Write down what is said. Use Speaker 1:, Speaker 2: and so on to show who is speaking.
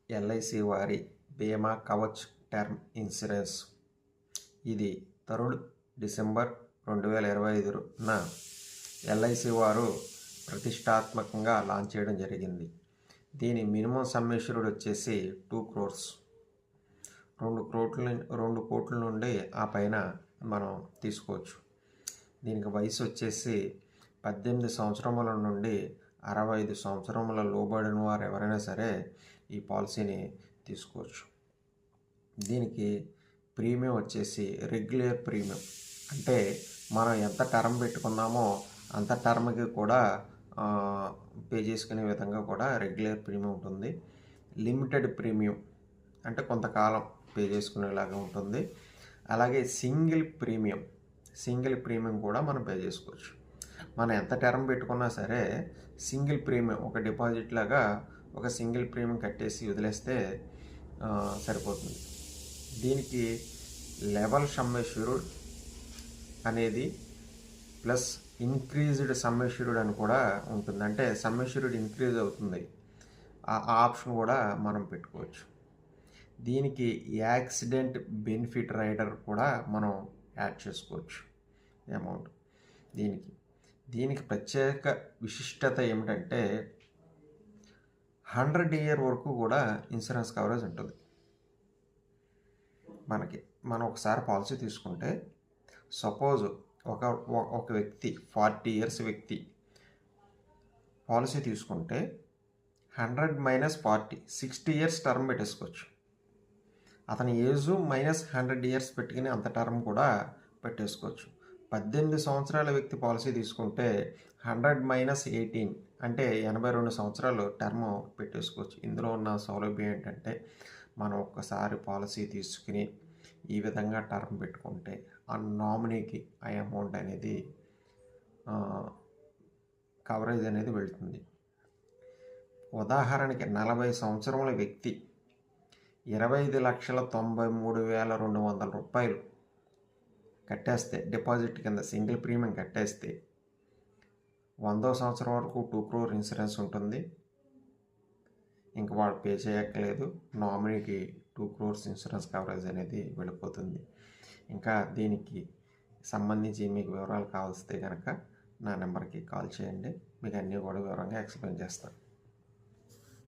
Speaker 1: LIC వారి బీమా Kavach term insurance. ఇది 3 డిసెంబర్ 2025న ఎల్ఐసి వారు ప్రతిష్టాత్మకంగా లాంచ్ చేయడం జరిగింది. దీని మినిమం సమ్ అష్యూర్డ్ వచ్చేసి 2 crores. 2 కోట్ల నుండి ఆ పైన మనం తీసుకోవచ్చు. దీనికి వయసు వచ్చేసి 18 సంవత్సరముల నుండి 65 సంవత్సరముల లోబడిన వారు ఎవరైనా సరే ఈ పాలసీని తీసుకోవచ్చు. దీనికి ప్రీమియం వచ్చేసి రెగ్యులర్ ప్రీమియం, అంటే మనం ఎంత టర్మ్ పెట్టుకున్నామో అంత టర్మ్కి కూడా పే చేసుకునే విధంగా కూడా రెగ్యులర్ ప్రీమియం ఉంటుంది. లిమిటెడ్ ప్రీమియం అంటే కొంతకాలం పే చేసుకునేలాగా ఉంటుంది. అలాగే సింగిల్ ప్రీమియం కూడా మనం పే చేసుకోవచ్చు. మనం ఎంత టర్మ్ పెట్టుకున్నా సరే సింగిల్ ప్రీమియం ఒక డిపాజిట్ లాగా ఒక సింగిల్ ప్రీమియం కట్టేసి వదిలేస్తే సరిపోతుంది. దీనికి లెవెల్ సమ్ అష్యూర్డ్ అనేది ప్లస్ ఇంక్రీజ్డ్ సమ్ అష్యూర్డ్ అని కూడా ఉంటుంది. అంటే సమ్ అష్యూర్డ్ ఇంక్రీజ్ అవుతుంది, ఆ ఆప్షన్ కూడా మనం పెట్టుకోవచ్చు. దీనికి యాక్సిడెంట్ బెనిఫిట్ రైడర్ కూడా మనం యాడ్ చేసుకోవచ్చు అమౌంట్. దీనికి ప్రత్యేక విశిష్టత ఏమిటంటే 100 year వరకు కూడా ఇన్సూరెన్స్ కవరేజ్ ఉంటుంది. మనం ఒకసారి పాలసీ తీసుకుంటే సపోజ్ ఒక వ్యక్తి 40 years వ్యక్తి పాలసీ తీసుకుంటే 100 - 40 60 years టర్మ్ పెట్టేసుకోవచ్చు. అతని ఏజ్ -100 years పెట్టుకుని అంత టర్మ్ కూడా పెట్టేసుకోవచ్చు. 18 సంవత్సరాల వ్యక్తి పాలసీ తీసుకుంటే 100 - 18 అంటే 82 సంవత్సరాలు టర్మ్ పెట్టేసుకోవచ్చు. ఇందులో ఉన్న సౌలభ్యం ఏంటంటే మనం ఒక్కసారి పాలసీ తీసుకుని ఈ విధంగా టర్మ్ పెట్టుకుంటే ఆ నామినీకి ఆ అమౌంట్ అనేది కవరేజ్ అనేది వెళ్తుంది. ఉదాహరణకి 40 సంవత్సరముల వ్యక్తి 25,93,200 రూపాయలు కట్టేస్తే డిపాజిట్ కింద సింగిల్ ప్రీమియం కట్టేస్తే 100వ సంవత్సరం వరకు 2 crore ఇన్సూరెన్స్ ఉంటుంది. ఇంక వాడు పే చేయక్కర్లేదు, నామినీకి 2 crores ఇన్సూరెన్స్ కవరేజ్ అనేది వెళ్ళిపోతుంది. ఇంకా దీనికి సంబంధించి మీకు వివరాలు కావాల్సితే కనుక నా నెంబర్కి కాల్ చేయండి, మీకు అన్నీ కూడా వివరంగా ఎక్స్ప్లెయిన్ చేస్తాను.